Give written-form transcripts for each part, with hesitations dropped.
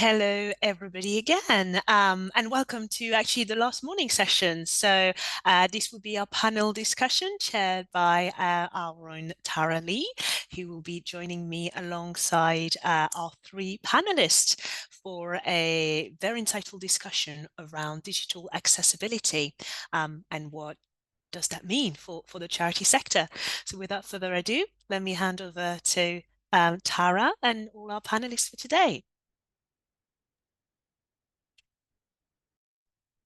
Hello, everybody again, and welcome to actually the last morning session. So this will be our panel discussion chaired by our own Tara Lee, who will be joining me alongside our three panelists for a very insightful discussion around digital accessibility and what does that mean for the charity sector. So without further ado, let me hand over to Tara and all our panelists for today.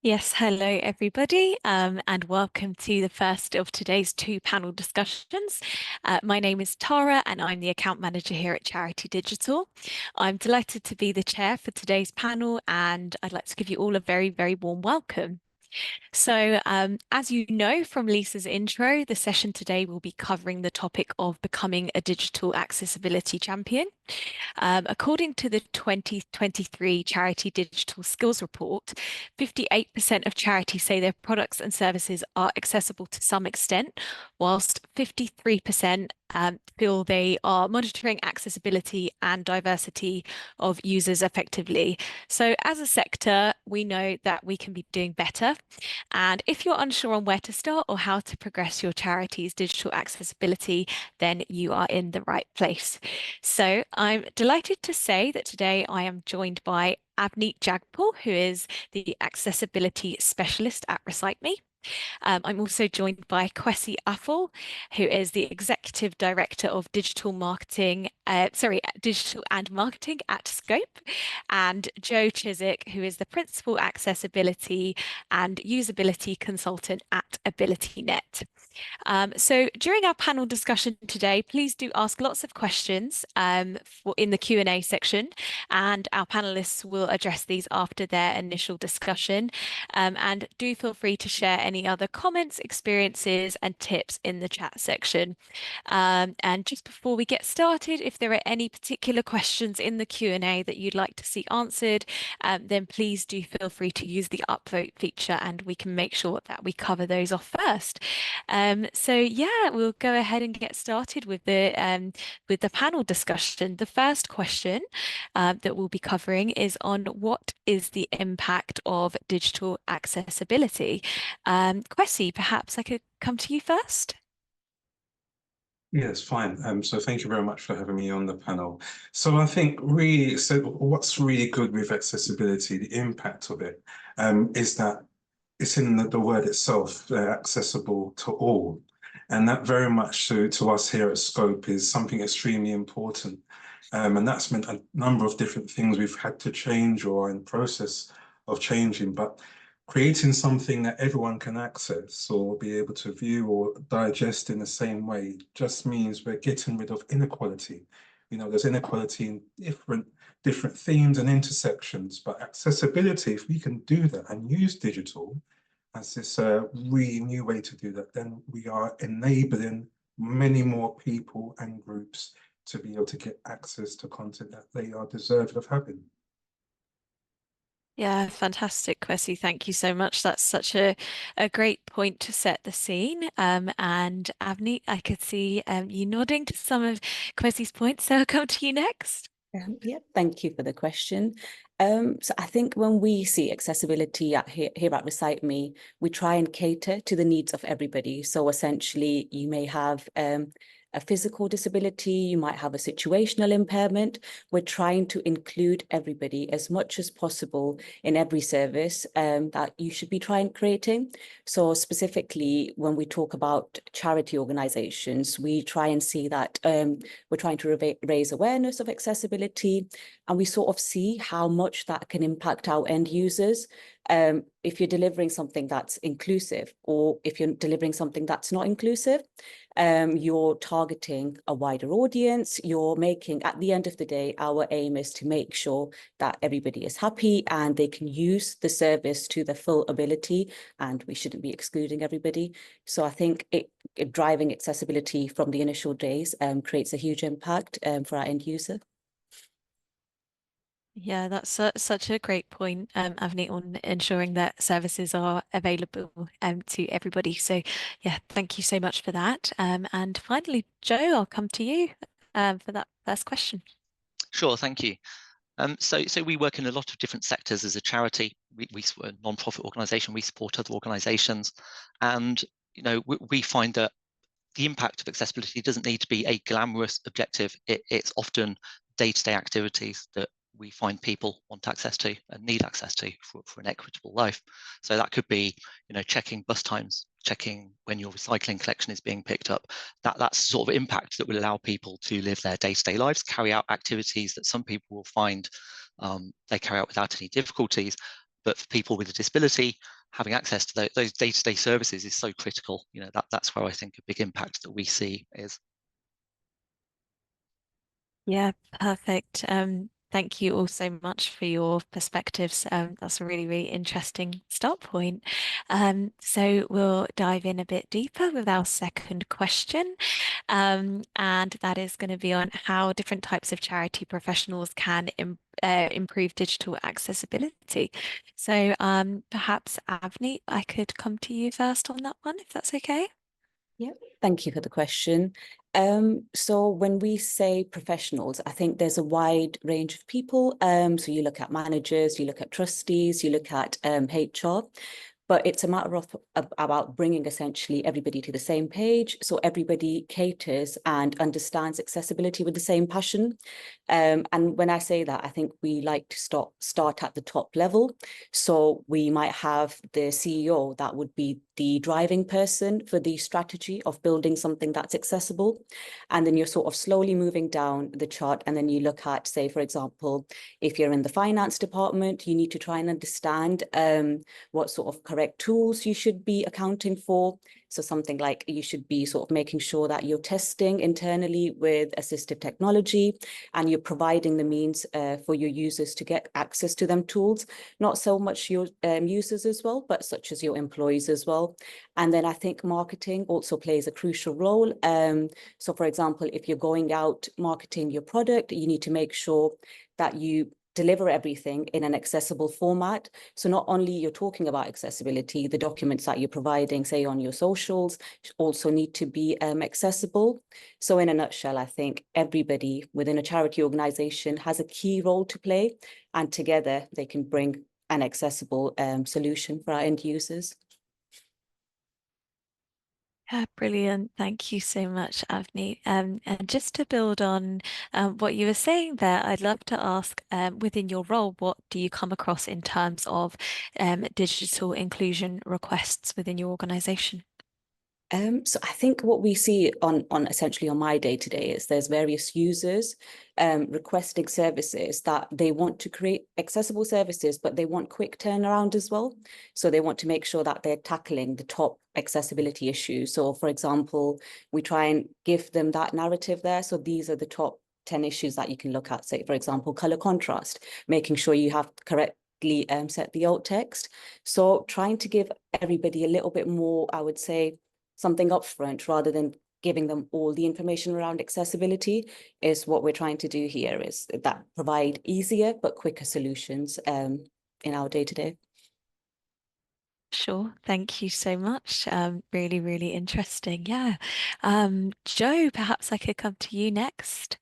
Yes, hello everybody, and welcome to the first of today's two panel discussions. My name is Tara and I'm the account manager here at Charity Digital. I'm delighted to be the chair for today's panel and I'd like to give you all a very, very warm welcome. So as you know from Lisa's intro, the session today will be covering the topic of becoming a digital accessibility champion. According to the 2023 Charity Digital Skills Report, 58% of charities say their products and services are accessible to some extent, whilst 53% feel they are monitoring accessibility and diversity of users effectively. So as a sector, we know that we can be doing better. And if you're unsure on where to start or how to progress your charity's digital accessibility, then you are in the right place. So I'm delighted to say that today I am joined by Avneet Jagpal, who is the accessibility specialist at ReciteMe. I'm also joined by Kwesi Afol, who is the Executive Director of Digital Digital and Marketing at Scope, and Joe Chiswick, who is the Principal Accessibility and Usability Consultant at AbilityNet. So during our panel discussion today, please do ask lots of questions in the Q&A section, and our panelists will address these after their initial discussion. And do feel free to share any other comments, experiences, and tips in the chat section. And just before we get started, if there are any particular questions in the Q&A that you'd like to see answered, then please do feel free to use the upvote feature and we can make sure that we cover those off first. So yeah, we'll go ahead and get started with the panel discussion. The first question that we'll be covering is on what is the impact of digital accessibility. Kwesi, perhaps I could come to you first. Yes, fine. So thank you very much for having me on the panel. So I think really, so what's really good with accessibility, the impact of it, is that it's in the word itself, accessible to all. And that very much to us here at Scope is something extremely important. And that's meant a number of different things we've had to change or are in process of changing. But creating something that everyone can access or be able to view or digest in the same way just means we're getting rid of inequality. You know, there's inequality in different themes and intersections, but accessibility, if we can do that and use digital as this really new way to do that, then we are enabling many more people and groups to be able to get access to content that they are deserved of having. Yeah, fantastic, Kwesi. Thank you so much. That's such a great point to set the scene. And Avneet, I could see you nodding to some of Kwesi's points, so I'll come to you next. Yeah, thank you for the question. So I think when we see accessibility here at ReciteMe, we try and cater to the needs of everybody. So essentially, you may have a physical disability, you might have a situational impairment. We're trying to include everybody as much as possible in every service that you should be creating. So specifically, when we talk about charity organizations, we try and see that we're trying to raise awareness of accessibility, and we sort of see how much that can impact our end users. If you're delivering something that's inclusive, or if you're delivering something that's not inclusive, you're targeting a wider audience. You're making, at the end of the day, our aim is to make sure that everybody is happy and they can use the service to their full ability, and we shouldn't be excluding everybody. So I think driving accessibility from the initial days creates a huge impact for our end user. Yeah, that's such a great point, Avneet, on ensuring that services are available to everybody. So yeah, thank you so much for that. And finally, Joe, I'll come to you for that first question. Sure, thank you. So we work in a lot of different sectors as a charity. We're a non-profit organisation. We support other organisations, and we find that the impact of accessibility doesn't need to be a glamorous objective. It's often day-to-day activities that we find people want access to and need access to for an equitable life. So that could be, checking bus times, checking when your recycling collection is being picked up. That's sort of impact that will allow people to live their day-to-day lives, carry out activities that some people will find they carry out without any difficulties. But for people with a disability, having access to those day-to-day services is so critical. That's where I think a big impact that we see is. Yeah, perfect. Thank you all so much for your perspectives. That's a really, really interesting start point. So we'll dive in a bit deeper with our second question. And that is going to be on how different types of charity professionals can improve digital accessibility. So perhaps Avni, I could come to you first on that one, if that's okay. Yeah, thank you for the question. So when we say professionals, I think there's a wide range of people. So you look at managers, you look at trustees, you look at HR. But it's a matter of about bringing essentially everybody to the same page, so everybody caters and understands accessibility with the same passion. And when I say that, I think we like to start at the top level. So we might have the CEO that would be the driving person for the strategy of building something that's accessible. And then you're sort of slowly moving down the chart. And then you look at, say, for example, if you're in the finance department, you need to try and understand what sort of correct tools you should be accounting for. So something like you should be sort of making sure that you're testing internally with assistive technology and you're providing the means for your users to get access to them tools, not so much your users as well, but such as your employees as well. And then I think marketing also plays a crucial role. So for example, if you're going out marketing your product, you need to make sure that you deliver everything in an accessible format. So not only you're talking about accessibility, the documents that you're providing, say on your socials, also need to be accessible. So in a nutshell, I think everybody within a charity organization has a key role to play, and together they can bring an accessible solution for our end users. Yeah, brilliant. Thank you so much, Avni. And just to build on what you were saying there, I'd love to ask, within your role, what do you come across in terms of digital inclusion requests within your organization? So I think what we see on essentially on my day-to-day is there's various users requesting services that they want to create accessible services, but they want quick turnaround as well. So they want to make sure that they're tackling the top accessibility issues. So for example, we try and give them that narrative there. So these are the top 10 issues that you can look at, say, for example, color contrast, making sure you have correctly set the alt text. So trying to give everybody a little bit more, I would say, something upfront rather than giving them all the information around accessibility is what we're trying to do here, is that provide easier but quicker solutions in our day-to-day. Sure. Thank you so much. Really, really interesting. Yeah. Joe, perhaps I could come to you next.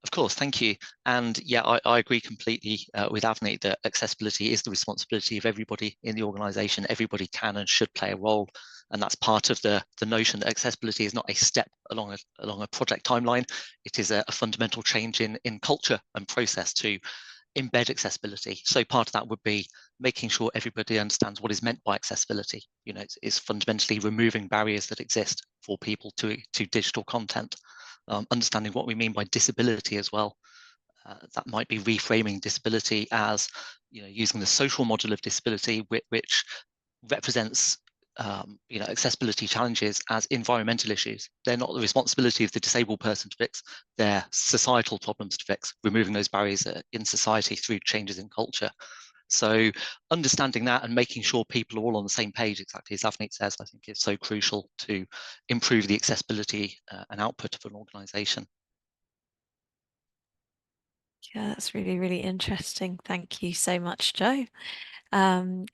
Of course, thank you. And yeah, I agree completely with Avni that accessibility is the responsibility of everybody in the organisation. Everybody can and should play a role. And that's part of the notion that accessibility is not a step along a project timeline. It is a fundamental change in culture and process to embed accessibility. So part of that would be making sure everybody understands what is meant by accessibility. It's fundamentally removing barriers that exist for people to digital content. Understanding what we mean by disability as well. That might be reframing disability as, using the social model of disability, which represents, accessibility challenges as environmental issues. They're not the responsibility of the disabled person to fix, they're societal problems to fix, removing those barriers in society through changes in culture. So understanding that and making sure people are all on the same page, exactly as Avni says, I think is so crucial to improve the accessibility and output of an organisation. Yeah, that's really, really interesting. Thank you so much, Joe. And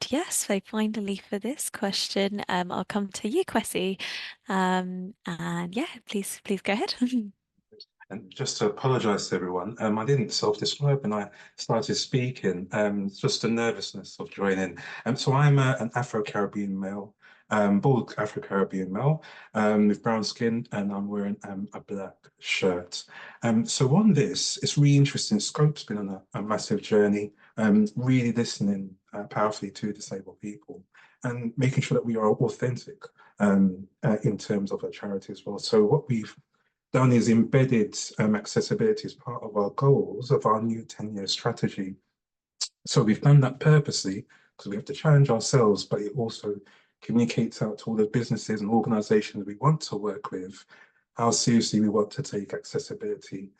yes, so finally for this question, I'll come to you, Kwesi. And yeah, please go ahead. And just to apologise to everyone, I didn't self-describe when I started speaking, just the nervousness of joining. So I'm an Afro-Caribbean male, bald Afro-Caribbean male, with brown skin, and I'm wearing a black shirt. So on this, it's really interesting. Scope's been on a massive journey, really listening powerfully to disabled people and making sure that we are authentic in terms of our charity as well. So what we've done is embedded accessibility as part of our goals of our new 10-year strategy. So we've done that purposely because we have to challenge ourselves, but it also communicates out to all the businesses and organizations we want to work with, how seriously we want to take accessibility.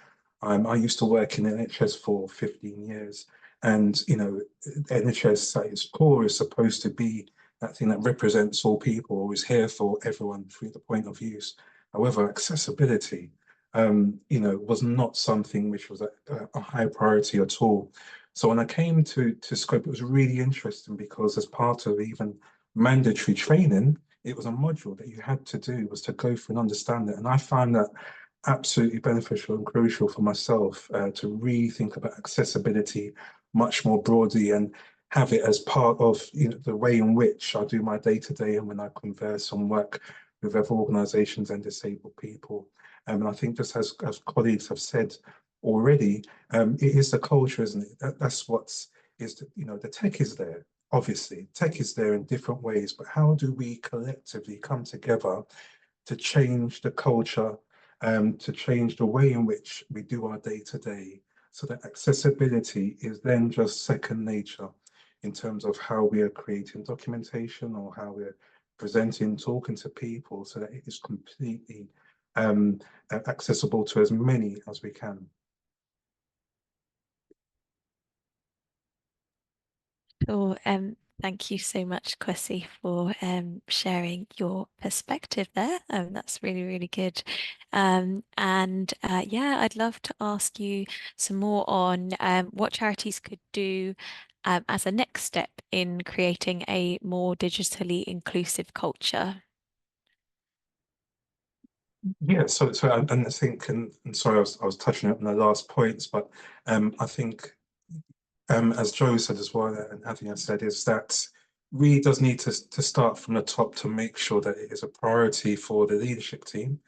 I used to work in NHS for 15 years, and NHS at its core is supposed to be that thing that represents all people, or is here for everyone through the point of use. However, accessibility, was not something which was a high priority at all. So when I came to Scope, it was really interesting because as part of even mandatory training, it was a module that you had to do, was to go through and understand it. And I found that absolutely beneficial and crucial for myself to really think about accessibility much more broadly and have it as part of the way in which I do my day-to-day and when I converse and work with other organisations and disabled people. And I think just as colleagues have said already, it is the culture, isn't it? That's what's the tech is there. Obviously, tech is there in different ways, but how do we collectively come together to change the culture, to change the way in which we do our day-to-day, so that accessibility is then just second nature in terms of how we are creating documentation or how we're presenting, talking to people, so that it is completely accessible to as many as we can. Sure. Thank you so much, Kwesi, for sharing your perspective there. That's really, really good. Yeah, I'd love to ask you some more on what charities could do as a next step in creating a more digitally inclusive culture. Yeah, so and I think, and sorry, I was touching on the last points, but I think as Joe said as well, and Anthony has said, is that really does need to start from the top to make sure that it is a priority for the leadership team,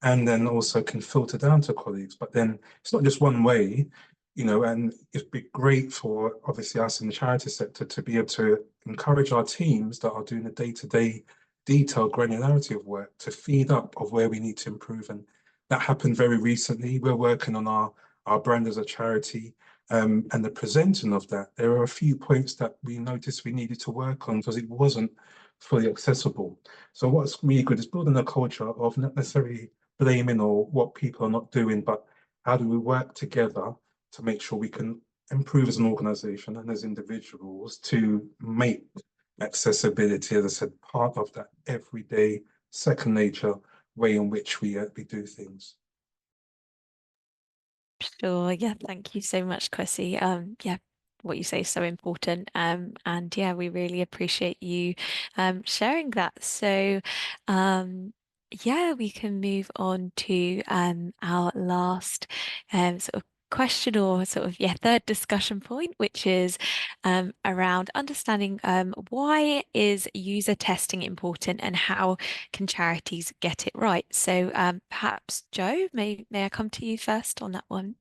and then also can filter down to colleagues. But then it's not just one way, and it'd be great for obviously us in the charity sector to be able to encourage our teams that are doing the day-to-day detailed granularity of work to feed up of where we need to improve. And that happened very recently. We're working on our brand as a charity, and the presenting of that. There are a few points that we noticed we needed to work on because it wasn't fully accessible. So what's really good is building a culture of not necessarily blaming or what people are not doing, but how do we work together to make sure we can improve as an organization and as individuals to make accessibility, as I said, part of that everyday second nature way in which we do things. Sure. Yeah. Thank you so much, Kwesi. Yeah, what you say is so important. And yeah, we really appreciate you sharing that. So yeah, we can move on to our last sort of question or sort of third discussion point, which is around understanding why is user testing important and how can charities get it right. So perhaps Joe, may I come to you first on that one?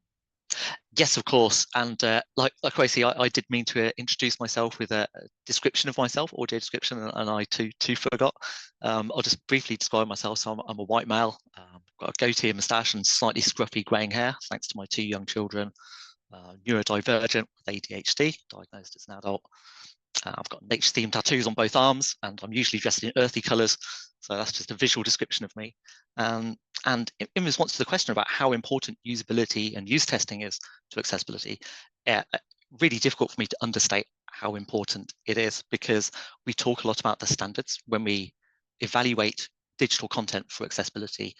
Yes, of course. And like Kwesi, I did mean to introduce myself with a description of myself, audio description, and I too forgot. I'll just briefly describe myself. So I'm a white male, got a goatee, a moustache, and slightly scruffy greying hair, thanks to my 2 young children. Neurodivergent with ADHD, diagnosed as an adult. I've got nature-themed tattoos on both arms, and I'm usually dressed in earthy colours. So that's just a visual description of me. And in response to the question about how important usability and use testing is to accessibility, really difficult for me to understate how important it is, because we talk a lot about the standards. When we evaluate digital content for accessibility,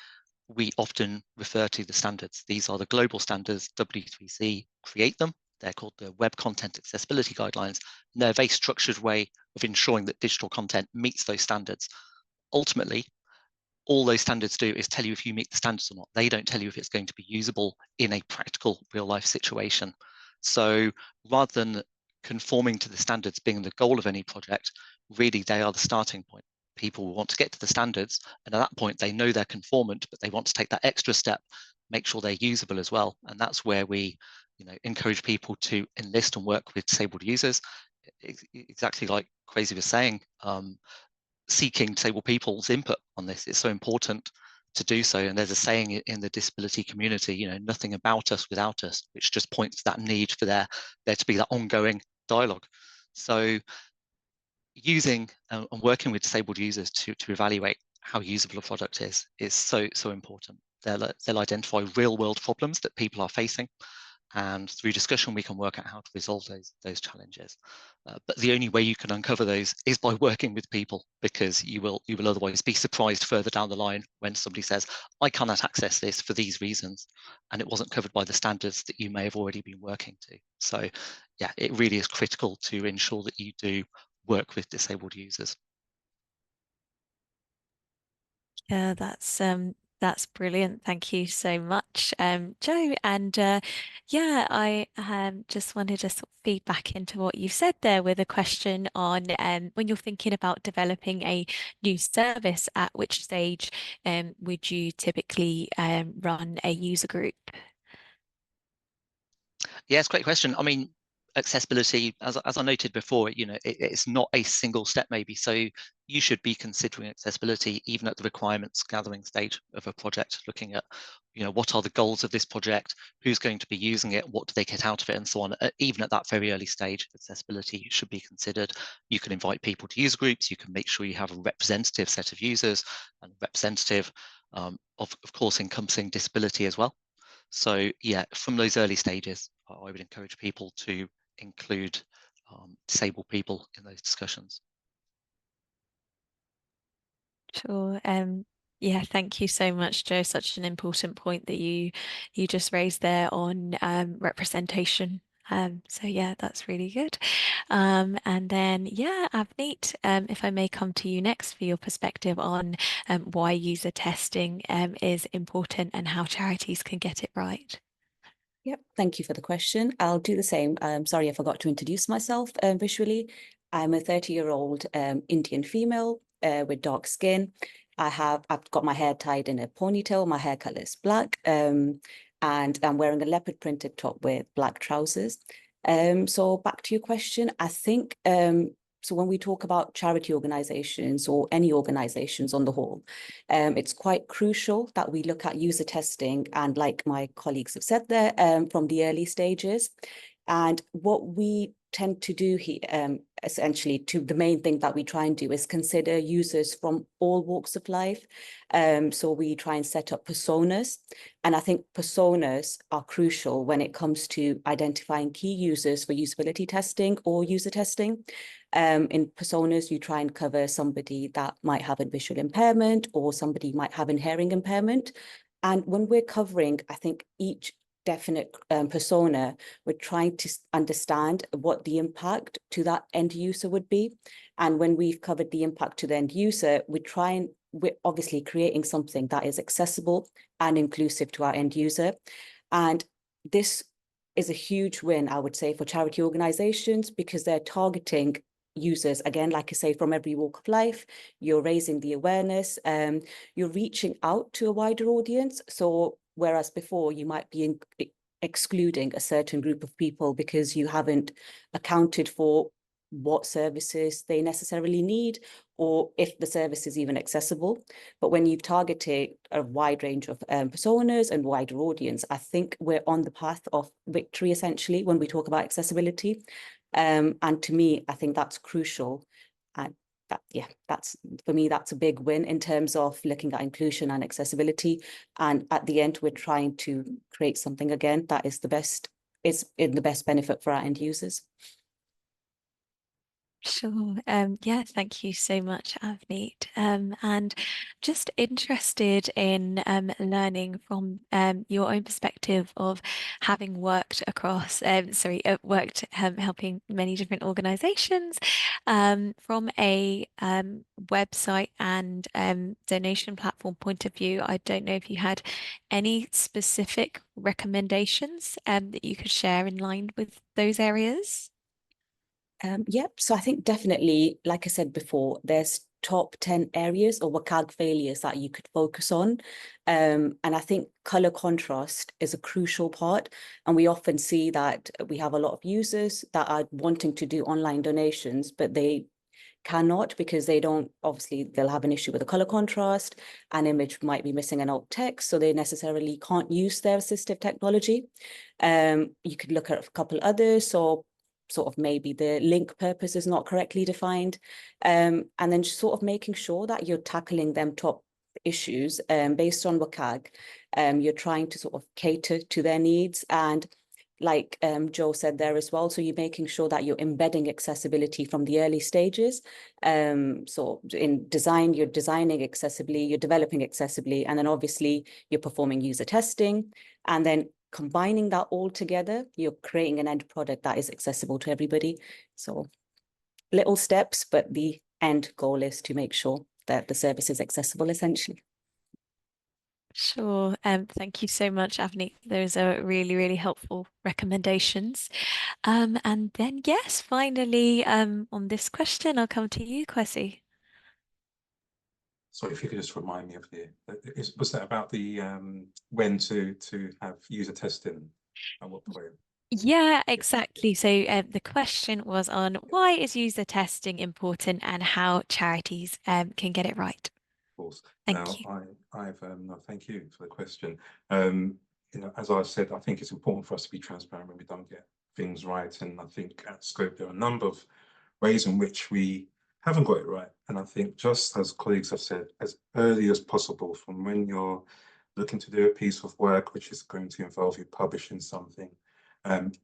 we often refer to the standards. These are the global standards. W3C create them. They're called the Web Content Accessibility Guidelines, and they're a very structured way of ensuring that digital content meets those standards. Ultimately, all those standards do is tell you if you meet the standards or not. They don't tell you if it's going to be usable in a practical real life situation. So rather than conforming to the standards being the goal of any project, really they are the starting point. People want to get to the standards, and at that point they know they're conformant, but they want to take that extra step, make sure they're usable as well. And that's where we, encourage people to enlist and work with disabled users. Exactly like Crazy was saying, seeking disabled people's input on this is so important to do so. And there's a saying in the disability community, nothing about us without us, which just points to that need for there to be that ongoing dialogue. So using and working with disabled users to evaluate how usable a product is so important. They'll identify real world problems that people are facing, and through discussion we can work out how to resolve those challenges. But the only way you can uncover those is by working with people, because you will otherwise be surprised further down the line when somebody says, I cannot access this for these reasons, and it wasn't covered by the standards that you may have already been working to. So yeah, it really is critical to ensure that you do work with disabled users. Yeah, that's brilliant. Thank you so much, Joe. And yeah, I just wanted to sort of feed back into what you said there with a question on when you're thinking about developing a new service, at which stage would you typically run a user group? Yeah, it's a great question. I mean, accessibility, as I noted before, it's not a single step maybe. So you should be considering accessibility even at the requirements gathering stage of a project, looking at, what are the goals of this project, who's going to be using it, what do they get out of it, and so on. Even at that very early stage, accessibility should be considered. You can invite people to user groups. You can make sure you have a representative set of users, and representative, of course, encompassing disability as well. So yeah, from those early stages, I would encourage people to include disabled people in those discussions. Sure. Yeah, thank you so much, Joe. Such an important point that you just raised there on representation. So yeah, that's really good. And then yeah, Avneet, if I may come to you next for your perspective on why user testing is important and how charities can get it right. Yep, thank you for the question. I'll do the same. Sorry, I forgot to introduce myself visually. I'm a 30-year-old Indian female with dark skin. I've got my hair tied in a ponytail. My hair color is black, and I'm wearing a leopard printed top with black trousers. So back to your question, I think so when we talk about charity organizations or any organizations on the whole, it's quite crucial that we look at user testing, and like my colleagues have said there, from the early stages. And what we tend to do here, essentially, the main thing that we try and do is consider users from all walks of life. So we try and set up personas. And I think personas are crucial when it comes to identifying key users for usability testing or user testing. In personas, you try and cover somebody that might have a visual impairment, or somebody might have an hearing impairment. And when we're covering, I think, each definite persona, we're trying to understand what the impact to that end user would be. And when we've covered the impact to the end user, we're obviously creating something that is accessible and inclusive to our end user. And this is a huge win, I would say, for charity organizations, because they're targeting users, again, like I say, from every walk of life. You're raising the awareness, you're reaching out to a wider audience. So whereas before you might be excluding a certain group of people because you haven't accounted for what services they necessarily need, or if the service is even accessible. But when you've targeted a wide range of personas and wider audience, I think we're on the path of victory, essentially, when we talk about accessibility. And to me, I think that's crucial. And that's, for me, that's a big win in terms of looking at inclusion and accessibility. And at the end, we're trying to create something, again, that is in the best benefit for our end users. Sure. Yeah, thank you so much, Avneet. And just interested in learning from your own perspective of having worked across, worked helping many different organizations from a website and donation platform point of view. I don't know if you had any specific recommendations that you could share in line with those areas. Yep, so I think definitely, like I said before, there's top 10 areas or WCAG failures that you could focus on. And I think color contrast is a crucial part. And we often see that we have a lot of users that are wanting to do online donations, but they cannot because they don't, obviously they'll have an issue with the color contrast, an image might be missing an alt text, so they necessarily can't use their assistive technology. You could look at a couple others, so sort of maybe the link purpose is not correctly defined, and then sort of making sure that you're tackling them top issues based on WCAG. You're trying to sort of cater to their needs, and like Joe said there as well, so you're making sure that you're embedding accessibility from the early stages. So in design, you're designing accessibly, you're developing accessibly, and then obviously you're performing user testing, and then combining that all together, you're creating an end product that is accessible to everybody. So little steps, but the end goal is to make sure that the service is accessible, essentially. Sure. Thank you so much, Avneet. Those are really, really helpful recommendations. And then, yes, finally, on this question, I'll come to you, Kwesi. Sorry, if you could just remind me of was that about the when to have user testing at what point? Yeah, exactly. So the question was on why is user testing important and how charities can get it right. Of course. Thank Now, you. no, thank you for the question. You know, as I said, I think it's important for us to be transparent when we don't get things right, and I think at Scope there are a number of ways in which we haven't got it right. And I think, just as colleagues have said, as early as possible, from when you're looking to do a piece of work which is going to involve you publishing something,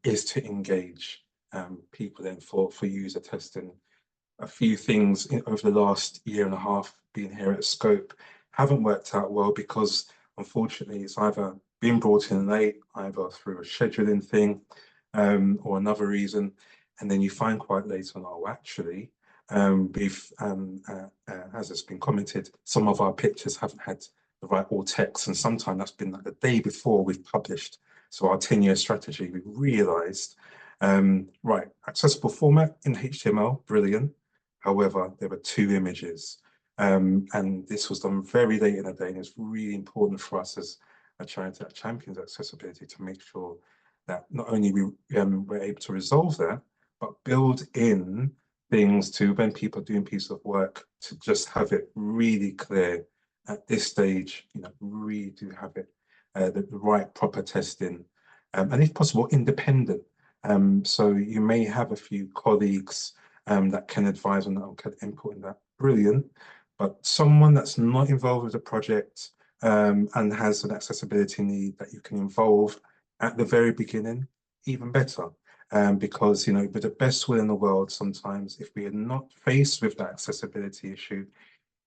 is to engage people then for user testing. A few things over the last year and a half being here at Scope haven't worked out well because, unfortunately, it's either been brought in late, either through a scheduling thing or another reason, and then you find quite late on, oh, actually, we've, as it's been commented, some of our pictures haven't had the right alt text, and sometimes that's been like the day before we've published. So our 10-year strategy, we realised, right, accessible format in HTML, brilliant. However, there were 2 images, and this was done very late in the day, and it's really important for us as a charity that champions accessibility to make sure that not only we're able to resolve that, but build in things to when people are doing pieces of work to just have it really clear at this stage, you know, really do have it, the right proper testing, and if possible, independent. So you may have a few colleagues that can advise on that or can input in that, brilliant. But someone that's not involved with the project and has an accessibility need that you can involve at the very beginning, even better. Because, you know, with the best will in the world, sometimes if we are not faced with that accessibility issue,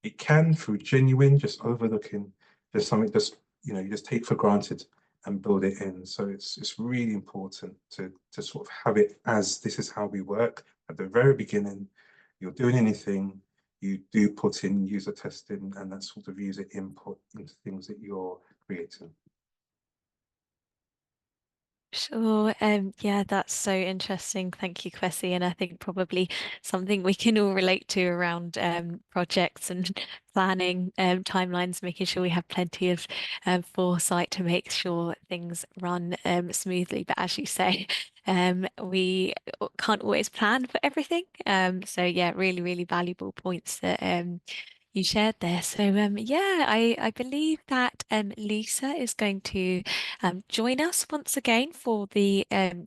it can, through genuine, just overlooking, just something just, you know, you just take for granted and build it in. So it's really important to sort of have it as this is how we work. At the very beginning, you're doing anything, you do put in user testing and that sort of user input into things that you're creating. Sure. Yeah, that's so interesting. Thank you, Kwesi. And I think probably something we can all relate to around projects and planning timelines, making sure we have plenty of foresight to make sure things run smoothly. But as you say, we can't always plan for everything. So yeah, really, really valuable points that you shared there. So yeah, I believe that Lisa is going to join us once again for the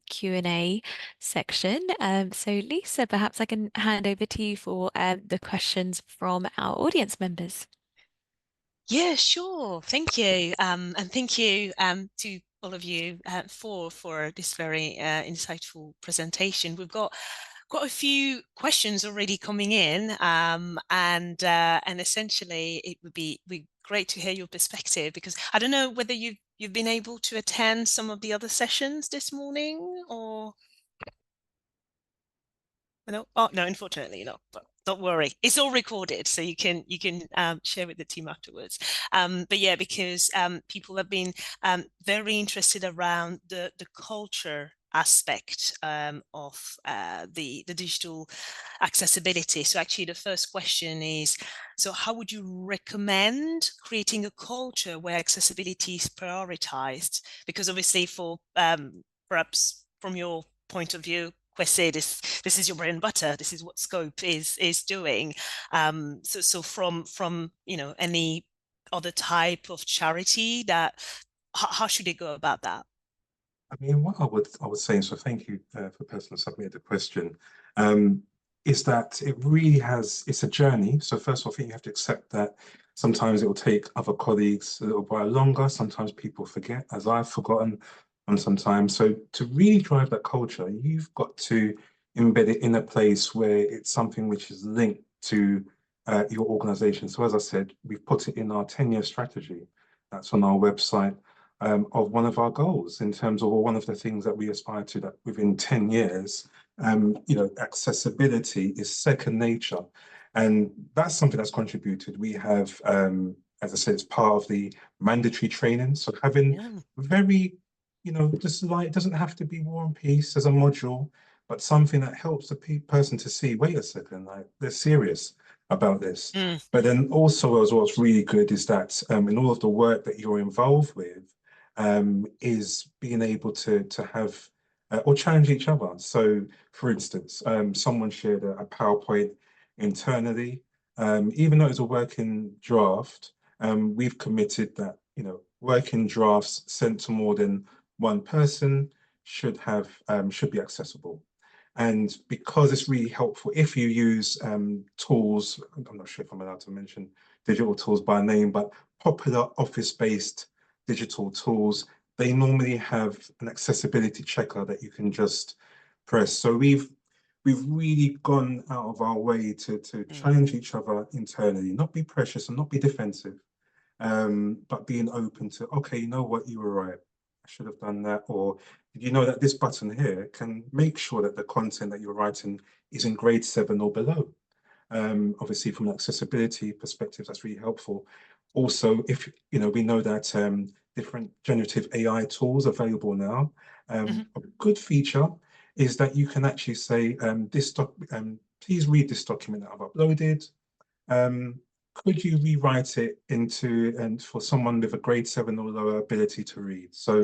Q&A section. So Lisa, perhaps I can hand over to you for the questions from our audience members. Yeah, sure. Thank you. And thank you to all of you for this very insightful presentation. We've got quite a few questions already coming in, and essentially it would be great to hear your perspective, because I don't know whether you've been able to attend some of the other sessions this morning, or no? Oh no, unfortunately not. But don't worry, it's all recorded, so you can share with the team afterwards. But yeah, because people have been very interested around the culture aspect of the digital accessibility. So actually the first question is, so how would you recommend creating a culture where accessibility is prioritized? Because obviously for perhaps from your point of view, Kwesi, this is your bread and butter. This is what Scope is doing. So from any other type of charity, that how should they go about that? I mean, what I would say, so thank you for the person who submitted the question, is that it really it's a journey. So first of all, I think you have to accept that sometimes it will take other colleagues a little while longer. Sometimes people forget, as I've forgotten, and sometimes. So to really drive that culture, you've got to embed it in a place where it's something which is linked to your organization. So as I said, we've put it in our 10-year strategy. That's on our website. Of one of our goals in terms of, or one of the things that we aspire to, that within 10 years, accessibility is second nature. And that's something that's contributed. We have, as I said, it's part of the mandatory training. So having very, just like, it doesn't have to be War and Peace as a module, but something that helps the person to see, wait a second, like they're serious about this. But then also, as what's really good is that in all of the work that you're involved with, is being able to have or challenge each other. So, for instance, someone shared a PowerPoint internally, even though it's a working draft. We've committed that working drafts sent to more than one person should be accessible. And because it's really helpful if you use tools, I'm not sure if I'm allowed to mention digital tools by name, but popular office-based digital tools, they normally have an accessibility checker that you can just press. So we've really gone out of our way to challenge each other internally, not be precious and not be defensive, but being open to, okay, you know what, you were right. I should have done that. Or did you know that this button here can make sure that the content that you're writing is in grade 7 or below? Obviously, from an accessibility perspective, that's really helpful. Also, if we know that different generative AI tools available now, a good feature is that you can actually say, please read this document that I've uploaded. Could you rewrite it into, and for someone with a grade 7 or lower ability to read? So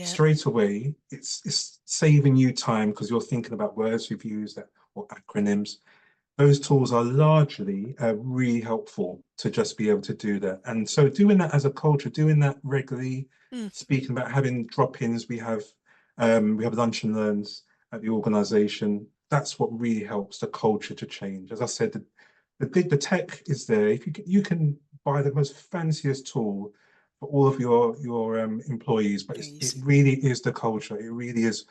straight away, it's saving you time because you're thinking about words you've used or acronyms. Those tools are largely really helpful to just be able to do that. And so doing that as a culture, doing that regularly, speaking about having drop-ins, we have lunch and learns at the organization. That's what really helps the culture to change. As I said, the tech is there. If you can buy the most fanciest tool for all of your employees, but it really is the culture. It really is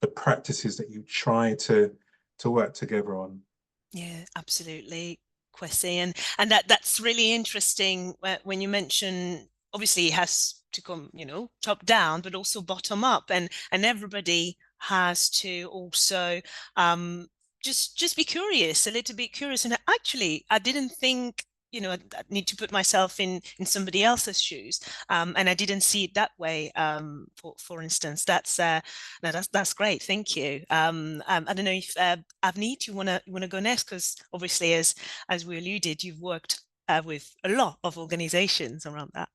the practices that you try to work together on. Yeah, absolutely, Kwesi, and that's really interesting when you mention, obviously it has to come, top down, but also bottom up, and everybody has to also just be curious, a little bit curious. And actually, I didn't think, I need to put myself in somebody else's shoes, and I didn't see it that way. For instance, that's great. Thank you. I don't know if Avneet, you wanna go next, because obviously, as we alluded, you've worked with a lot of organizations around that.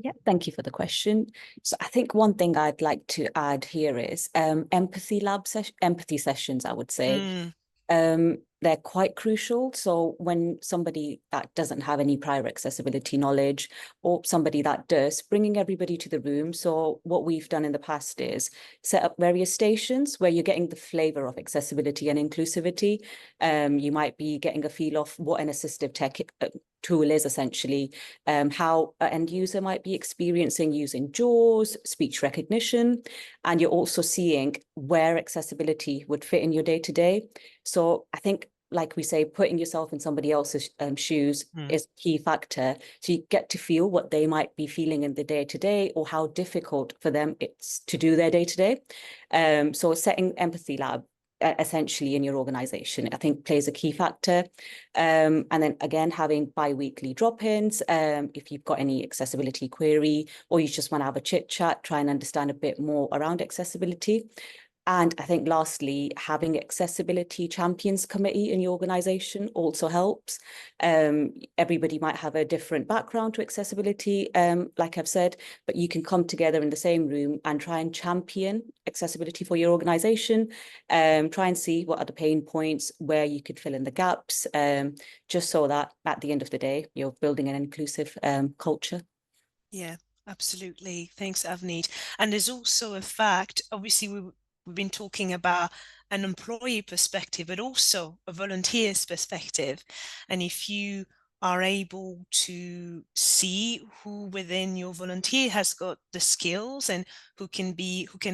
Yeah, thank you for the question. So I think one thing I'd like to add here is empathy sessions, I would say. They're quite crucial. So when somebody that doesn't have any prior accessibility knowledge, or somebody that does, bringing everybody to the room. So what we've done in the past is set up various stations where you're getting the flavor of accessibility and inclusivity. You might be getting a feel of what an assistive tech tool is essentially, how an end user might be experiencing using JAWS, speech recognition, and you're also seeing where accessibility would fit in your day-to-day. So I think, like we say, putting yourself in somebody else's shoes is a key factor. So you get to feel what they might be feeling in the day-to-day, or how difficult for them it's to do their day-to-day. So setting Empathy Lab essentially in your organization, I think, plays a key factor. And then again, having bi-weekly drop-ins, if you've got any accessibility query, or you just want to have a chit chat, try and understand a bit more around accessibility. And I think lastly, having accessibility champions committee in your organization also helps. Everybody might have a different background to accessibility, like I've said, but you can come together in the same room and try and champion accessibility for your organization. Try and see what are the pain points, where you could fill in the gaps, just so that at the end of the day, you're building an inclusive culture. Yeah, absolutely. Thanks, Avneet. And there's also a fact, obviously, we've been talking about an employee perspective, but also a volunteer's perspective. And if you are able to see who within your volunteer has got the skills and who can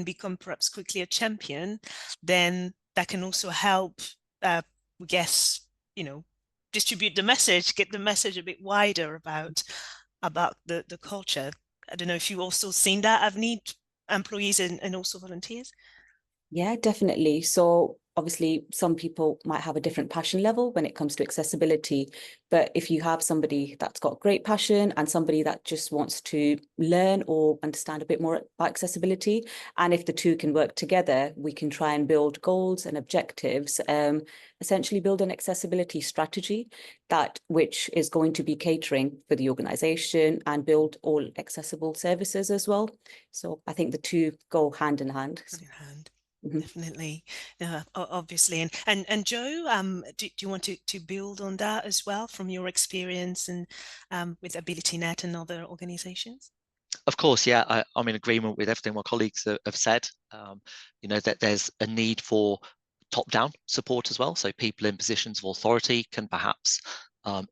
become perhaps quickly a champion, then that can also help, I guess, distribute the message, get the message a bit wider about the culture. I don't know if you also seen that, Avneet, employees and also volunteers. Yeah, definitely. So obviously, some people might have a different passion level when it comes to accessibility. But if you have somebody that's got great passion and somebody that just wants to learn or understand a bit more about accessibility, and if the two can work together, we can try and build goals and objectives, essentially build an accessibility strategy which is going to be catering for the organization and build all accessible services as well. So I think the two go hand in hand. Hand in hand. Definitely, obviously, and Joe, do you want to build on that as well from your experience and with AbilityNet and other organisations? Of course, yeah, I'm in agreement with everything my colleagues have said. That there's a need for top-down support as well. So people in positions of authority can perhaps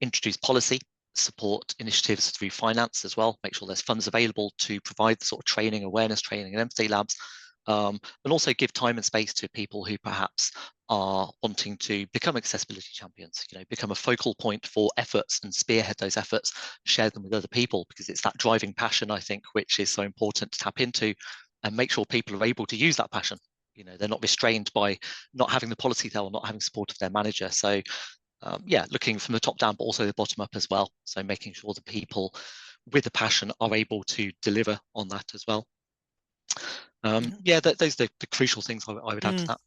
introduce policy, support initiatives through finance as well, make sure there's funds available to provide the sort of training, awareness training and empathy labs. And also give time and space to people who perhaps are wanting to become accessibility champions, become a focal point for efforts and spearhead those efforts, share them with other people, because it's that driving passion, I think, which is so important to tap into and make sure people are able to use that passion. They're not restrained by not having the policy there or not having support of their manager. So yeah, looking from the top down, but also the bottom up as well. So making sure the people with the passion are able to deliver on that as well. Yeah, those are the crucial things I would add to that.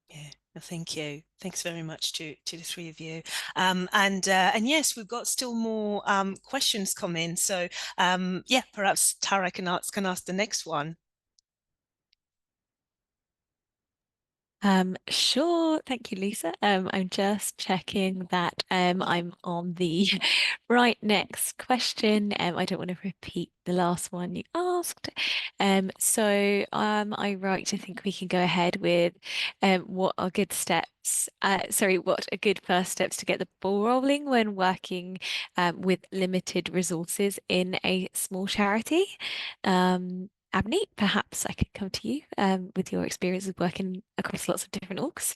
Yeah, thank you. Thanks very much to the three of you. And yes, we've got still more questions come in. So yeah, perhaps Tara can ask the next one. Sure. Thank you, Lisa. I'm just checking that I'm on the right next question. I don't want to repeat the last one you asked. So I right to think we can go ahead with what are good steps? What are good first steps to get the ball rolling when working with limited resources in a small charity? Avneet, perhaps I could come to you with your experience of working across lots of different orgs.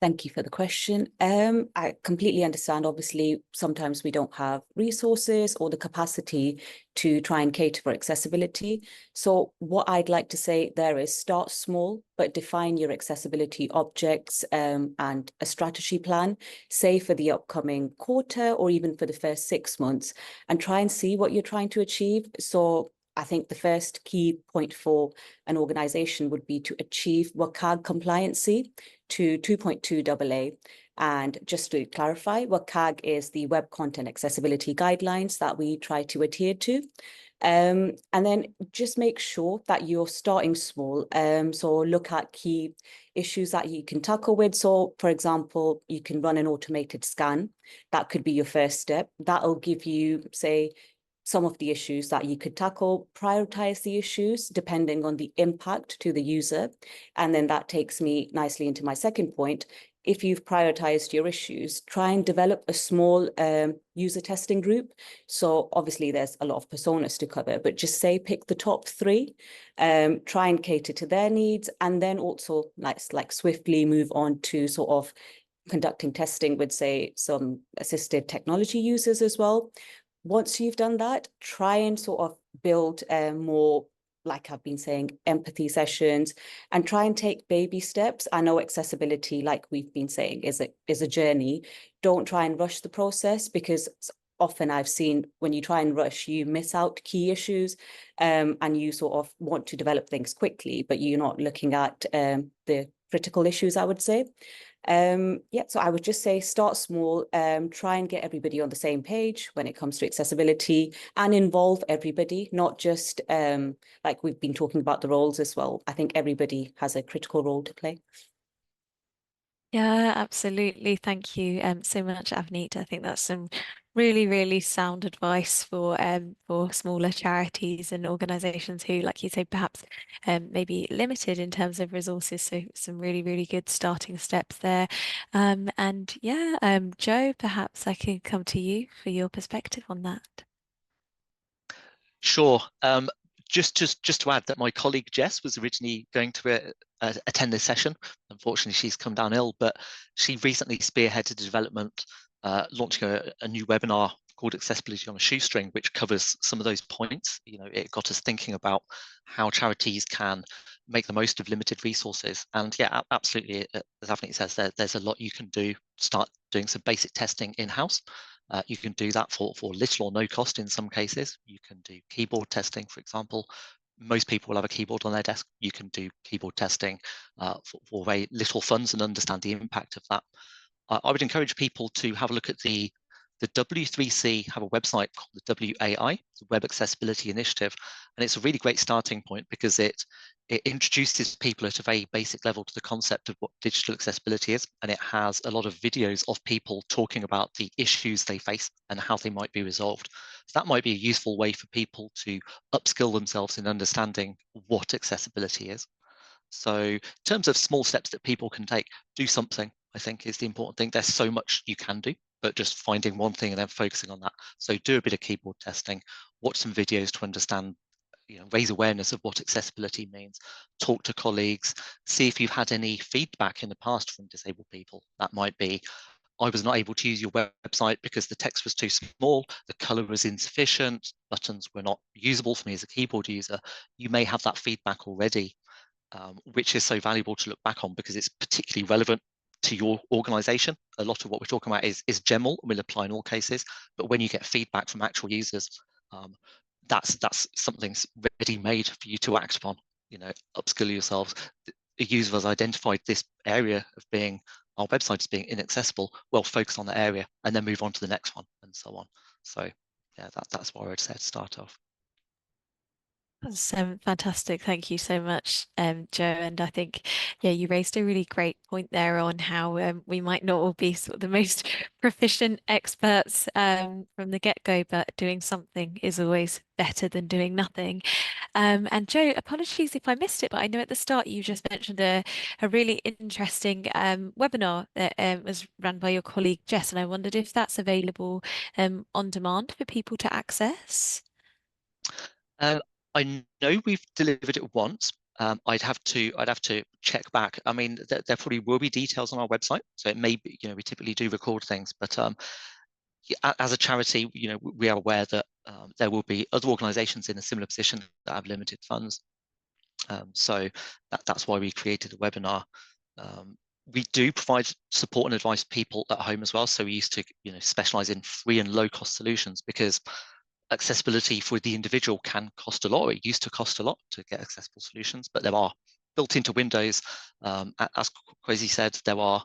Thank you for the question. I completely understand, obviously, sometimes we don't have resources or the capacity to try and cater for accessibility. So what I'd like to say there is start small, but define your accessibility objects and a strategy plan, say for the upcoming quarter or even for the first 6 months, and try and see what you're trying to achieve. So I think the first key point for an organization would be to achieve WCAG compliancy to 2.2 AA. And just to clarify, WCAG is the Web Content Accessibility Guidelines that we try to adhere to. And then just make sure that you're starting small. So look at key issues that you can tackle with. So for example, you can run an automated scan. That could be your first step. That'll give you, say, some of the issues that you could tackle, prioritize the issues depending on the impact to the user. And then that takes me nicely into my second point. if you've prioritized your issues, try and develop a small user testing group. So obviously there's a lot of personas to cover, but just say pick the top 3, try and cater to their needs, and then also like swiftly move on to sort of conducting testing with, say, some assisted technology users as well. Once you've done that, try and sort of build more, like I've been saying, empathy sessions, and try and take baby steps. I know accessibility, like we've been saying, is a journey. Don't try and rush the process, because often I've seen when you try and rush, you miss out key issues, and you sort of want to develop things quickly, but you're not looking at the critical issues, I would say. Yeah, so I would just say start small, try and get everybody on the same page when it comes to accessibility, and involve everybody, not just like we've been talking about the roles as well. I think everybody has a critical role to play. Yeah, absolutely. Thank you so much, Avneet. I think that's some really, really sound advice for smaller charities and organizations who, like you say, perhaps may be limited in terms of resources. So some really, really good starting steps there. And yeah, Joe, perhaps I can come to you for your perspective on that. Sure. Just to add that my colleague Jess was originally going to attend this session. Unfortunately, she's come down ill, but she recently spearheaded the development, launching a new webinar called Accessibility on a Shoestring, which covers some of those points. You know, it got us thinking about how charities can make the most of limited resources. And yeah, absolutely, as Avneet says, there's a lot you can do. Start doing some basic testing in-house. You can do that for little or no cost in some cases. You can do keyboard testing, for example. Most people will have a keyboard on their desk. You can do keyboard testing for very little funds and understand the impact of that. I would encourage people to have a look at the W3C have a website called the WAI, the Web Accessibility Initiative, and it's a really great starting point because it introduces people at a very basic level to the concept of what digital accessibility is, and it has a lot of videos of people talking about the issues they face and how they might be resolved. So that might be a useful way for people to upskill themselves in understanding what accessibility is. So in terms of small steps that people can take, do something, I think, is the important thing. There's so much you can do, but just finding one thing and then focusing on that. So do a bit of keyboard testing, watch some videos to understand, you know, raise awareness of what accessibility means, talk to colleagues, see if you've had any feedback in the past from disabled people. That might be, I was not able to use your website because the text was too small, the color was insufficient, buttons were not usable for me as a keyboard user. You may have that feedback already, which is so valuable to look back on because it's particularly relevant to your organization. A lot of what we're talking about is general and will apply in all cases, but when you get feedback from actual users, that's something ready made for you to act upon. You know, upskill yourselves. A user has identified this area of being, our website is being inaccessible, well, focus on the area and then move on to the next one and so on. So yeah, that's what I would say to start off. That's fantastic. Thank you so much, Joe. And I think, yeah, you raised a really great point there on how we might not all be sort of the most proficient experts from the get-go, but doing something is always better than doing nothing. And Joe, apologies if I missed it, but I know at the start you just mentioned a really interesting webinar that was run by your colleague Jess, and I wondered if that's available on demand for people to access. I know we've delivered it once. I'd have to check back. I mean, there probably will be details on our website, so it may be, you know, we typically do record things, but as a charity, you know, we are aware that there will be other organisations in a similar position that have limited funds. So that's why we created a webinar. We do provide support and advice to people at home as well. So we used to, you know, specialise in free and low cost solutions because accessibility for the individual can cost a lot. It used to cost a lot to get accessible solutions, but there are built into Windows. As Kwesi said, there are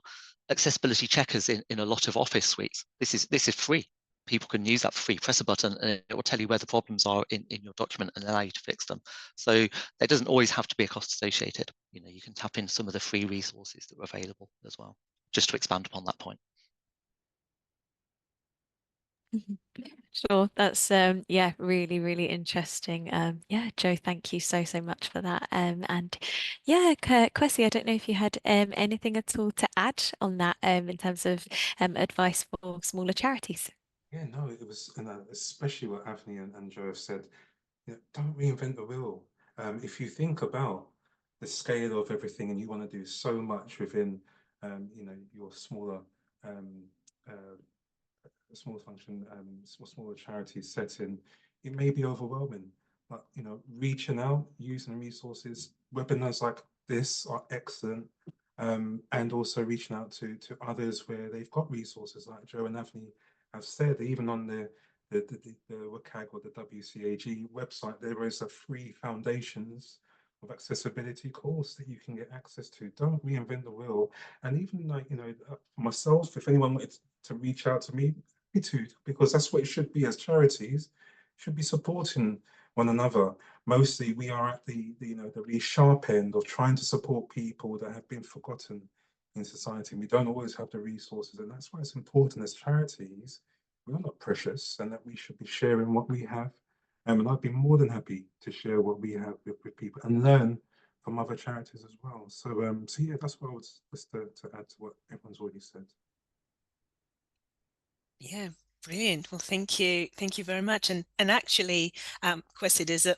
accessibility checkers in a lot of Office suites. This is free. People can use that for free. Press a button and it will tell you where the problems are in your document and allow you to fix them. So there doesn't always have to be a cost associated. You know, you can tap in some of the free resources that are available as well, just to expand upon that point. Sure, that's yeah, really, really interesting. Yeah, Joe, thank you so much for that. And yeah, Kwesi, I don't know if you had anything at all to add on that in terms of advice for smaller charities. Yeah, no, it was, and especially what Anthony and Joe have said. Don't reinvent the wheel. If you think about the scale of everything and you want to do so much within, your smaller, um, uh, smaller function, smaller charity setting, it may be overwhelming. But reaching out, using resources, webinars like this are excellent, and also reaching out to others where they've got resources, like Joe and Anthony have said, even on the WCAG or the WCAG website, there is a free Foundations of Accessibility course that you can get access to. Don't reinvent the wheel. And even for myself, if anyone wanted to reach out to me, because that's what it should be. As charities should be supporting one another. Mostly we are at the really sharp end of trying to support people that have been forgotten in society. We don't always have the resources, and that's why it's important as charities, we are not precious, and that we should be sharing what we have. And I'd be more than happy to share what we have with people and learn from other charities as well. So yeah, that's what I was just to add to what everyone's already said. Yeah, brilliant. Well, thank you very much. And actually, Kwesi, there's a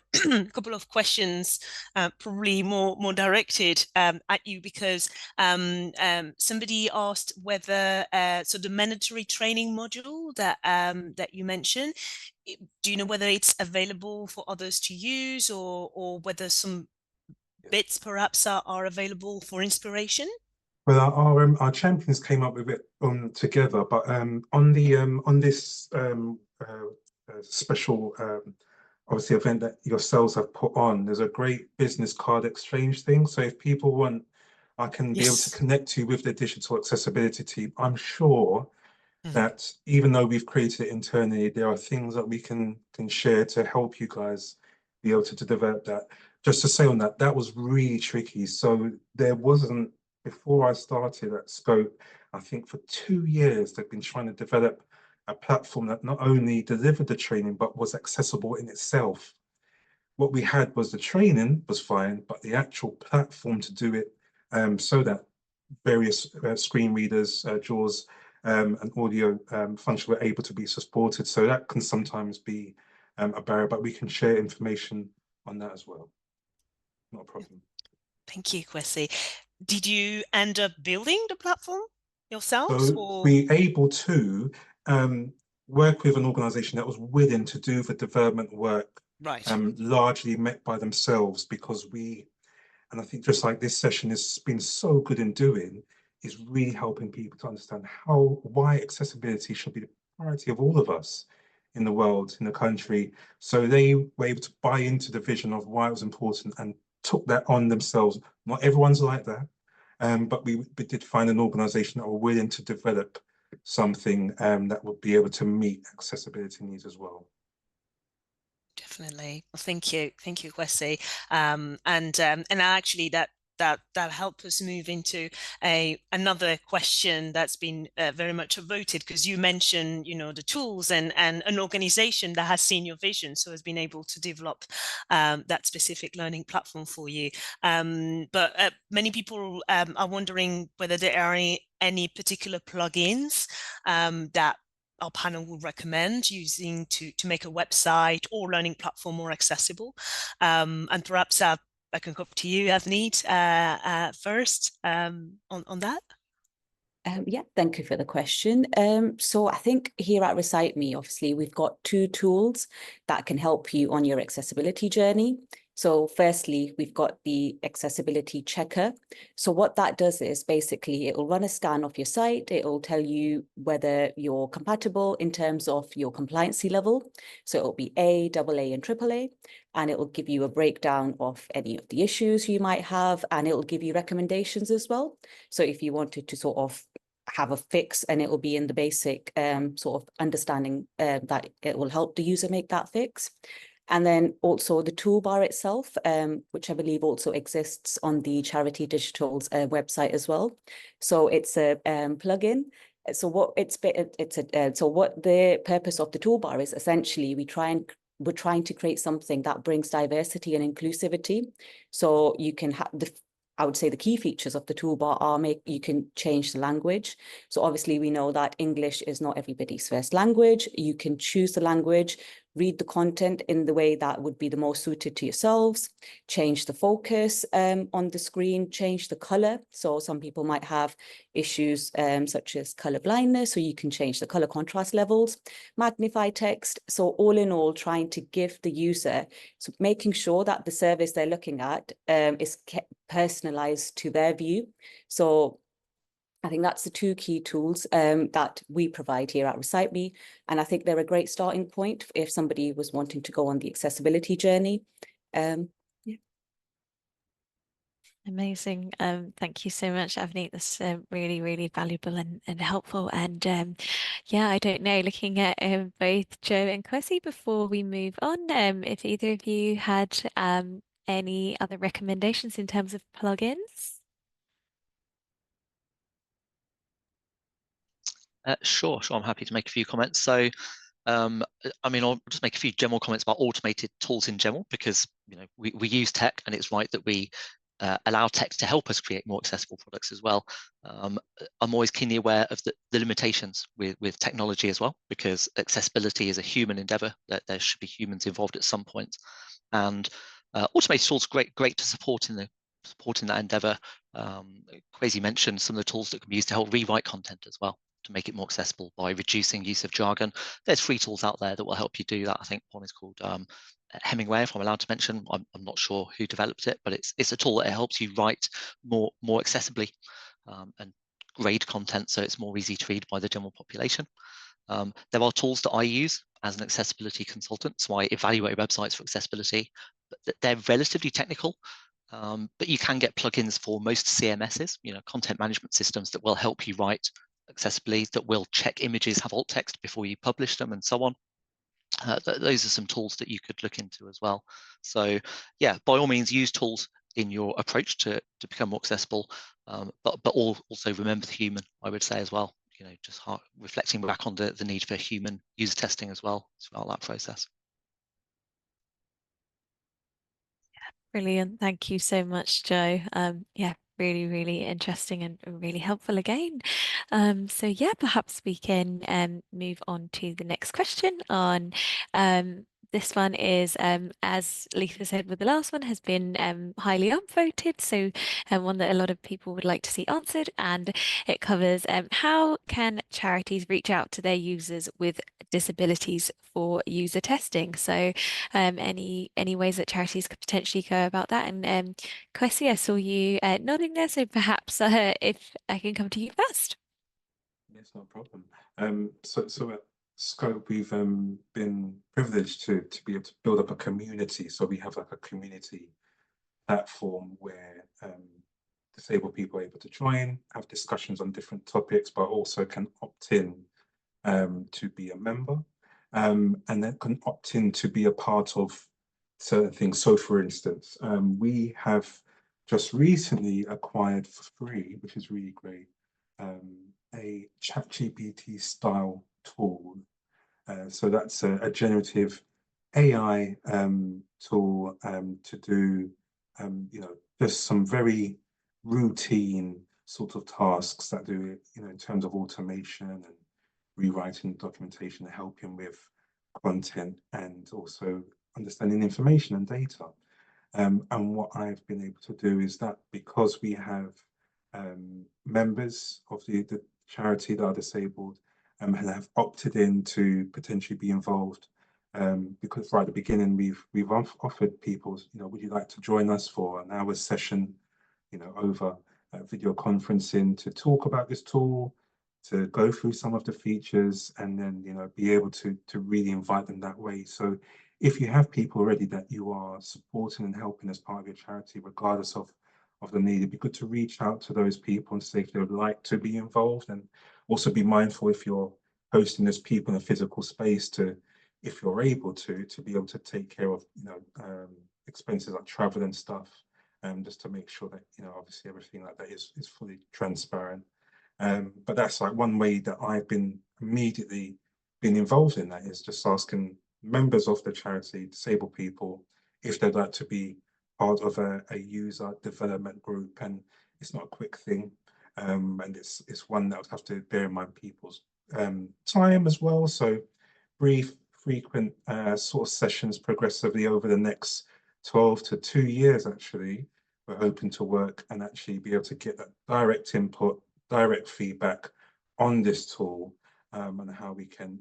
couple of questions, probably more directed at you, because somebody asked whether so the mandatory training module that that you mentioned, do you know whether it's available for others to use, or whether some bits perhaps are available for inspiration? Well, our champions came up with it together, but on this special obviously event that yourselves have put on, there's a great business card exchange thing. So if people want, I can be able to connect you with the digital accessibility team. I'm sure that even though we've created it internally, there are things that we can share to help you guys be able to develop that. Just to say on that, that was really tricky. So there wasn't, before I started at Scope, I think for 2 years, they've been trying to develop a platform that not only delivered the training, but was accessible in itself. What we had was the training was fine, but the actual platform to do it, so that various screen readers, JAWS, and audio function were able to be supported. So that can sometimes be a barrier, but we can share information on that as well. Not a problem. Thank you, Kwesi. Did you end up building the platform yourselves? So we able to work with an organization that was willing to do the development work, right, largely met by themselves, because and I think just like this session has been so good in doing, is really helping people to understand why accessibility should be the priority of all of us in the world, in the country. So they were able to buy into the vision of why it was important and took that on themselves. Not everyone's like that, but we did find an organisation that were willing to develop something that would be able to meet accessibility needs as well. Definitely. Well, thank you, Kwesi. And actually that helped us move into another question that's been very much voted, because you mentioned, the tools and an organization that has seen your vision, so has been able to develop that specific learning platform for you. But many people are wondering whether there are any particular plugins that our panel will recommend using to make a website or learning platform more accessible. And perhaps I can go to you, Avneet, first on that. Yeah, thank you for the question. So I think here at Recite Me, obviously, we've got 2 tools that can help you on your accessibility journey. So firstly, we've got the accessibility checker. So what that does is basically it will run a scan of your site. It will tell you whether you're compatible in terms of your compliancy level. So it'll be A, AA, and AAA, and it will give you a breakdown of any of the issues you might have, and it will give you recommendations as well. So if you wanted to sort of have a fix, and it will be in the basic sort of understanding that it will help the user make that fix. And then also the toolbar itself, which I believe also exists on the Charity Digital's website as well. So it's a plugin So what so what the purpose of the toolbar is, essentially we're trying to create something that brings diversity and inclusivity. So you can have I would say the key features of the toolbar are you can change the language. So obviously we know that English is not everybody's first language. You can choose the language, read the content in the way that would be the most suited to yourselves, change the focus on the screen, change the color. So some people might have issues such as color blindness, so you can change the color contrast levels, magnify text. So all in all, trying to give the user, so making sure that the service they're looking at is personalized to their view. So I think that's the two key tools that we provide here at ReciteMe. And I think they're a great starting point if somebody was wanting to go on the accessibility journey. Yeah. Amazing. Thank you so much, Avneet. That's really, really valuable and helpful. And yeah, I don't know, looking at both Joe and Kwesi before we move on, if either of you had any other recommendations in terms of plugins? Sure, I'm happy to make a few comments. So, I mean, I'll just make a few general comments about automated tools in general, because we use tech, and it's right that we allow tech to help us create more accessible products as well. I'm always keenly aware of the limitations with technology as well, because accessibility is a human endeavor. That there should be humans involved at some point, and automated tools great to supporting that endeavor. Kwesi mentioned some of the tools that can be used to help rewrite content as well, to make it more accessible by reducing use of jargon. There's free tools out there that will help you do that. I think one is called Hemingway, if I'm allowed to mention. I'm not sure who developed it, but it's a tool that helps you write more accessibly and grade content so it's more easy to read by the general population. There are tools that I use as an accessibility consultant, so I evaluate websites for accessibility, but they're relatively technical. But you can get plugins for most CMSs, content management systems, that will help you write accessibly, that will check images have alt text before you publish them, and so on. Those are some tools that you could look into as well. So yeah, by all means, use tools in your approach to become more accessible, but also remember the human, I would say, as well. Just reflecting back on the need for human user testing as well throughout that process. Brilliant. Thank you so much, Joe. Yeah, really, really interesting and really helpful again. So yeah, perhaps we can move on to the next question on this one is, as Lisa said with the last one, has been highly upvoted, so one that a lot of people would like to see answered, and it covers how can charities reach out to their users with disabilities for user testing? So any ways that charities could potentially go about that? And Kwesi, I saw you nodding there, so perhaps if I can come to you first. Yes, no problem. So at Scope, we've been privileged to be able to build up a community. So we have like a community platform where disabled people are able to join, have discussions on different topics, but also can opt in to be a member, and then can opt in to be a part of certain things. So for instance, we have just recently acquired for free, which is really great, a ChatGPT style tool. So that's a generative AI tool to do, just some very routine sort of tasks that do, in terms of automation and rewriting documentation, helping with content, and also understanding information and data. And what I've been able to do is that, because we have members of the charity that are disabled and have opted in to potentially be involved, because right at the beginning we've offered people, would you like to join us for an hour session, over video conferencing, to talk about this tool, to go through some of the features, and then be able to really invite them that way. So if you have people already that you are supporting and helping as part of your charity, regardless of the need, it'd be good to reach out to those people and say if they would like to be involved, and also be mindful, if you're hosting those people in a physical space, to, if you're able to be able to take care of expenses like travel and stuff, just to make sure that obviously everything like that is fully transparent. But that's like one way that I've been immediately been involved in that, is just asking members of the charity, disabled people, if they'd like to be part of a user development group. And it's not a quick thing. And it's one that would have to bear in mind people's time as well. So brief, frequent sort of sessions progressively over the next 12 to 2 years, actually. We're hoping to work and actually be able to get that direct input, direct feedback on this tool, and how we can,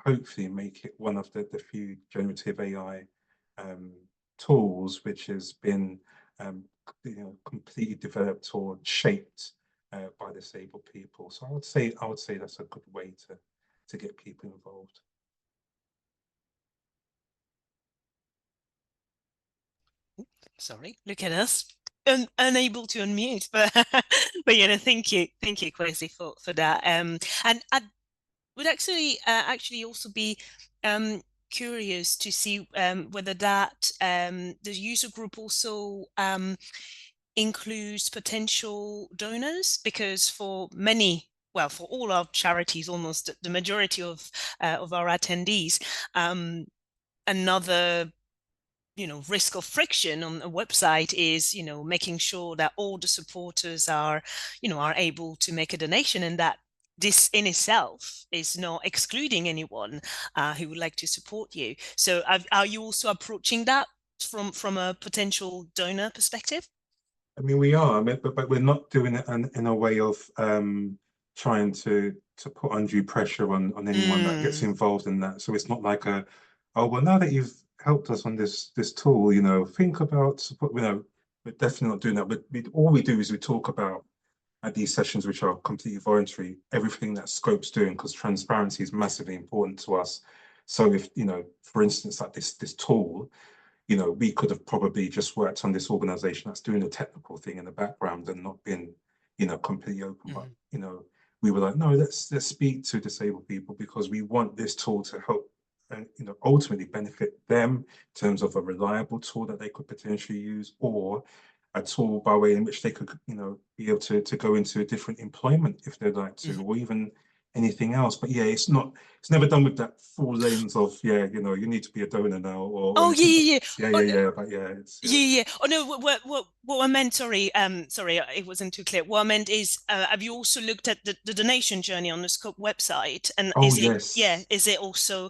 hopefully make it one of the few generative AI tools which has been completely developed or shaped by disabled people. So I would say that's a good way to get people involved. Sorry, look at us. Unable to unmute, but but thank you, Kwesi, for that. And I would actually also be curious to see whether that the user group also includes potential donors, because for many, well, for all our charities, almost the majority of our attendees, another risk of friction on a website is making sure that all the supporters are able to make a donation, and that this in itself is not excluding anyone who would like to support you. So are you also approaching that from a potential donor perspective? I mean, we are, but we're not doing it in a way of trying to put undue pressure on anyone that gets involved in that. So it's not like oh, well, now that you've helped us on this tool, think about support. We're definitely not doing that. But all we do is we talk about, at these sessions, which are completely voluntary, everything that Scope's doing, because transparency is massively important to us. So if, for instance, like this tool, we could have probably just worked on this organization that's doing the technical thing in the background and not been, completely open. But, we were like, no, let's speak to disabled people, because we want this tool to help and, ultimately benefit them in terms of a reliable tool that they could potentially use, or a tool by way in which they could, be able to go into a different employment if they'd like to, or even anything else. But it's never done with that full lens of, you need to be a donor now, or oh yeah. But it's Oh no, what I meant, sorry, it wasn't too clear. What I meant is, have you also looked at the donation journey on the Scope website? And is it also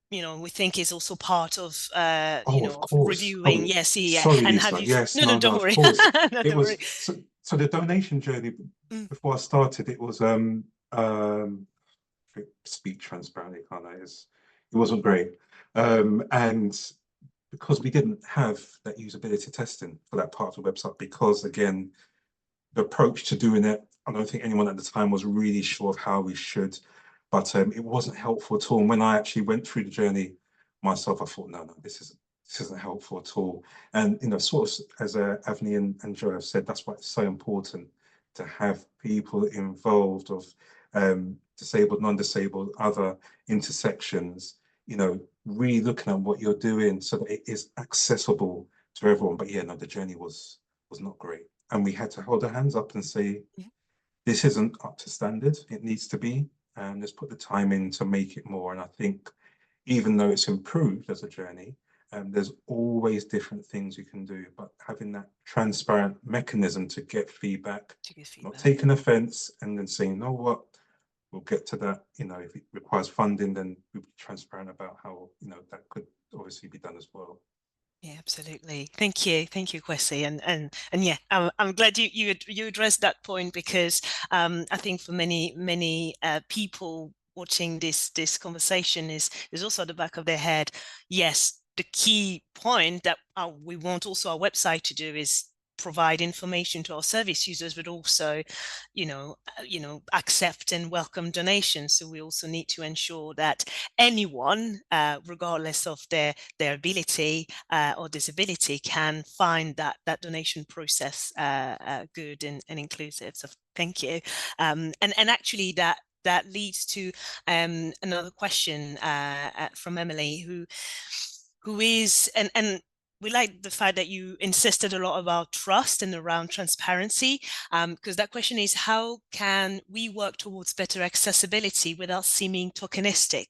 we think is also part of of course. reviewing? Sorry, and Lisa. have you Yes, no, don't worry. of course. No, It don't was worry. so the donation journey before I started, it was speak transparently, can't I? It wasn't great. And because we didn't have that usability testing for that part of the website, because again, the approach to doing it, I don't think anyone at the time was really sure of how we should, but it wasn't helpful at all. And when I actually went through the journey myself, I thought, no, this isn't helpful at all. And sort of as Avni and Joe have said, that's why it's so important to have people involved of disabled, non-disabled, other intersections, really looking at what you're doing so that it is accessible to everyone. But the journey was not great. And we had to hold our hands up and say, this isn't up to standard. It needs to be. And let's put the time in to make it more. And I think even though it's improved as a journey, there's always different things you can do. But having that transparent mechanism to get feedback, not taking offense, and then saying, you know what, we'll get to that. If it requires funding, then we'll be transparent about how, that could obviously be done as well. Yeah, absolutely. Thank you, Kwesi, and yeah, I'm glad you addressed that point, because I think for many people watching this conversation is also at the back of their head. Yes, the key point that we want also our website to do is provide information to our service users, but also, accept and welcome donations. So we also need to ensure that anyone, regardless of their ability or disability, can find that donation process good and inclusive. So thank you. And actually that leads to another question from Emily, who is and we like the fact that you insisted a lot about trust and around transparency, because that question is, how can we work towards better accessibility without seeming tokenistic,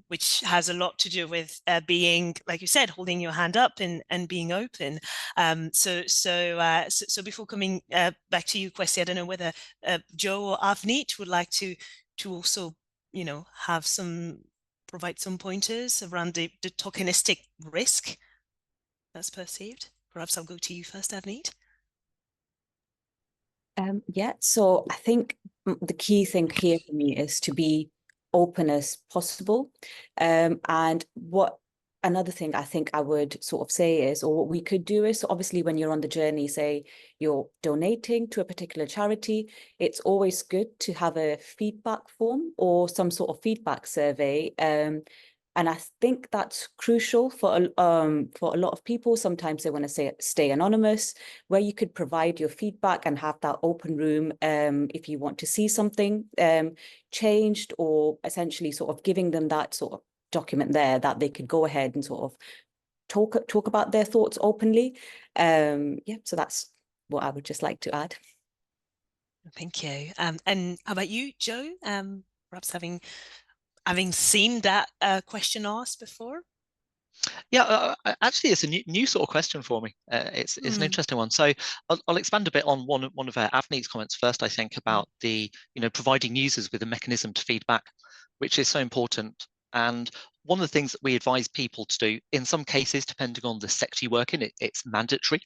which has a lot to do with being, like you said, holding your hand up and being open. So before coming back to you, Kwesi, I don't know whether Joe or Avneet would like to also, have provide some pointers around the tokenistic risk that's perceived. Perhaps I'll go to you first, Avneet. Yeah, so I think the key thing here for me is to be open as possible. And another thing I think I would sort of say is, or what we could do is, so obviously when you're on the journey, say you're donating to a particular charity, it's always good to have a feedback form or some sort of feedback survey. And I think that's crucial for a lot of people. Sometimes they want to stay anonymous, where you could provide your feedback and have that open room if you want to see something changed, or essentially sort of giving them that sort of document there that they could go ahead and sort of talk about their thoughts openly. Yeah, so that's what I would just like to add. Thank you. And how about you, Joe? Perhaps having seen that question asked before? Yeah, actually, it's a new sort of question for me. It's an interesting one. So I'll expand a bit on one of Avneet's comments first. I think about the providing users with a mechanism to feedback, which is so important. And one of the things that we advise people to do, in some cases, depending on the sector you work in, it's mandatory.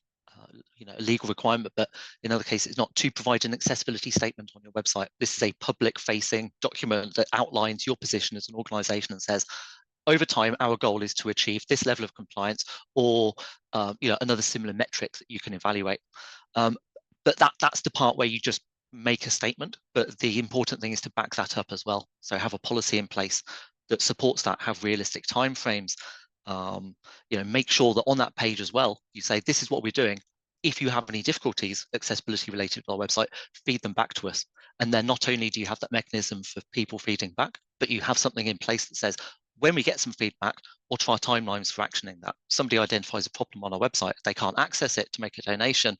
A legal requirement, but in other cases, it's not, to provide an accessibility statement on your website. This is a public-facing document that outlines your position as an organisation and says, over time, our goal is to achieve this level of compliance, or another similar metric that you can evaluate. But that's the part where you just make a statement. But the important thing is to back that up as well. So have a policy in place that supports that. Have realistic timeframes. Make sure that on that page as well, you say, this is what we're doing. If you have any difficulties accessibility related to our website, feed them back to us. And then not only do you have that mechanism for people feeding back, but you have something in place that says, when we get some feedback, what are our timelines for actioning that? Somebody identifies a problem on our website, they can't access it to make a donation,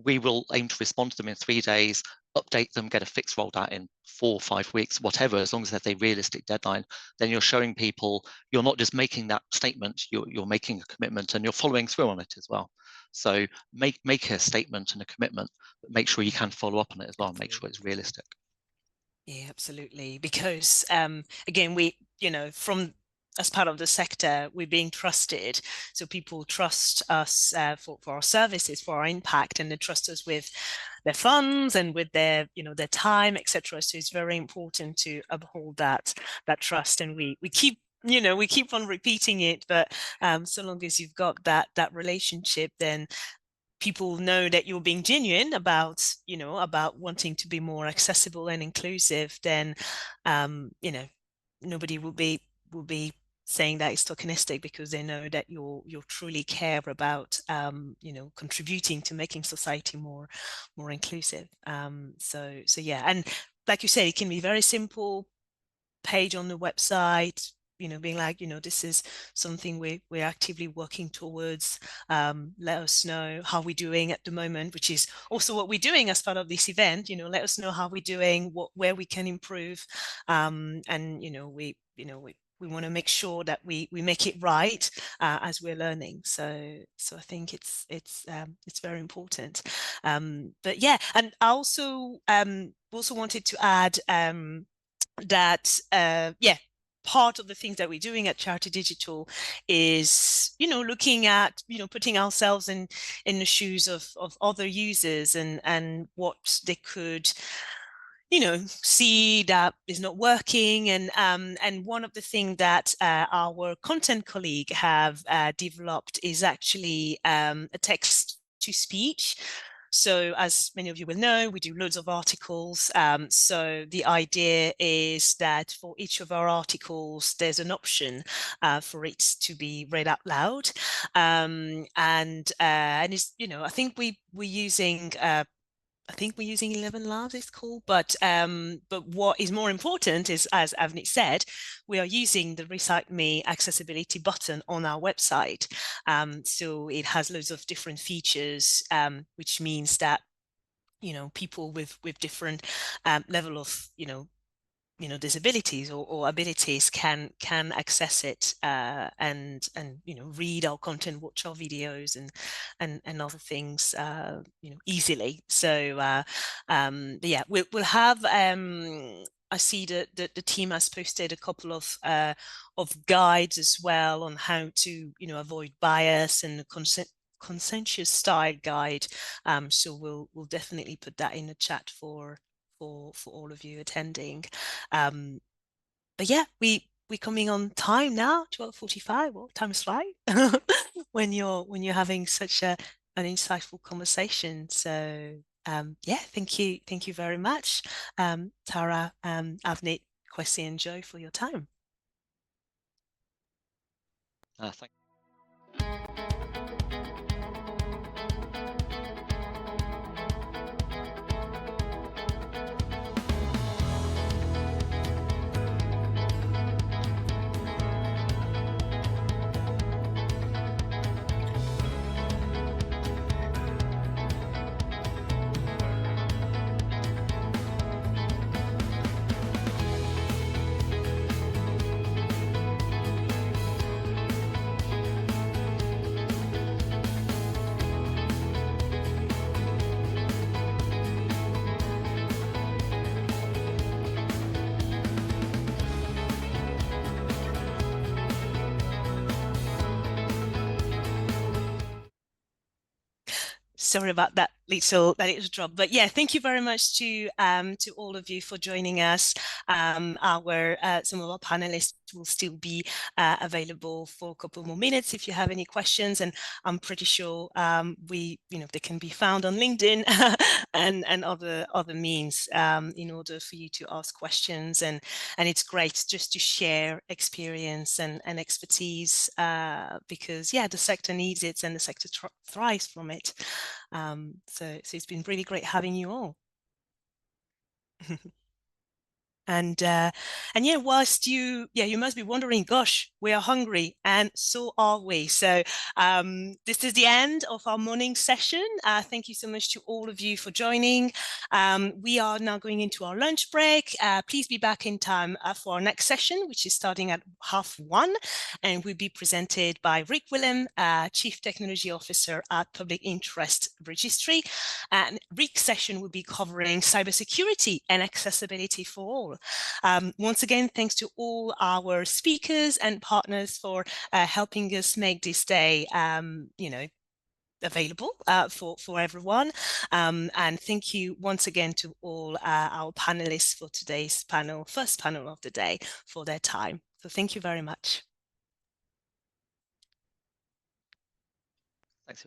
we will aim to respond to them in 3 days, update them, get a fix rolled out in 4 or 5 weeks, whatever, as long as they have a realistic deadline. Then you're showing people you're not just making that statement, you're making a commitment, and you're following through on it as well. So make a statement and a commitment, but make sure you can follow up on it as well, and make sure it's realistic. Yeah, absolutely. Because again, we, from as part of the sector, we're being trusted. So people trust us for our services, for our impact, and they trust us with their funds and with their, their time, etc. So it's very important to uphold that trust, and we keep we keep on repeating it. But so long as you've got that relationship, then people know that you're being genuine about, about wanting to be more accessible and inclusive, then, nobody will be saying that it's tokenistic, because they know that you're truly care about, contributing to making society more inclusive. So yeah, and like you said, it can be very simple page on the website, being like, this is something we're actively working towards. Let us know how we're doing at the moment, which is also what we're doing as part of this event. Let us know how we're doing, where we can improve, and we want to make sure that we make it right as we're learning. So I think it's very important. But yeah, and I also wanted to add that part of the things that we're doing at Charity Digital is, looking at, putting ourselves in the shoes of other users, and what they could, see that is not working. And one of the things that our content colleague have developed is actually a text to speech. So as many of you will know, we do loads of articles. So the idea is that for each of our articles, there's an option for it to be read out loud. And it's, I think we're using I think we're using 11 Labs, it's called, but what is more important is, as Avneet said, we are using the Recite Me accessibility button on our website. So it has loads of different features, which means that, you know, people with different level of, disabilities or abilities can access it and you know, read our content, watch our videos and other things you know, easily. So yeah, we'll have I see that the team has posted a couple of guides as well on how to, you know, avoid bias, and conscientious style guide. So we'll definitely put that in the chat for all of you attending. But yeah, we're coming on time now, 12:45. Well, time's fly when you're having such an insightful conversation. So yeah, thank you very much, Tara, Avneet, Kwesi, and Joe, for your time. Thank Sorry about that little drop, but yeah, thank you very much to all of you for joining us. Our some of our panelists will still be available for a couple more minutes if you have any questions, and I'm pretty sure they can be found on LinkedIn and other means in order for you to ask questions, and it's great just to share experience and expertise because yeah, the sector needs it and the sector thrives from it. So it's been really great having you all. And yeah, whilst you must be wondering, gosh, we are hungry, and so are we. So this is the end of our morning session. Thank you so much to all of you for joining. We are now going into our lunch break. Please be back in time for our next session, which is starting at 1:30, and will be presented by Rick Willem, Chief Technology Officer at Public Interest Registry. And Rick's session will be covering cybersecurity and accessibility for all. Once again, thanks to all our speakers and partners for helping us make this day, available for everyone. And thank you once again to all our panelists for today's first panel of the day, for their time. So thank you very much. Thanks.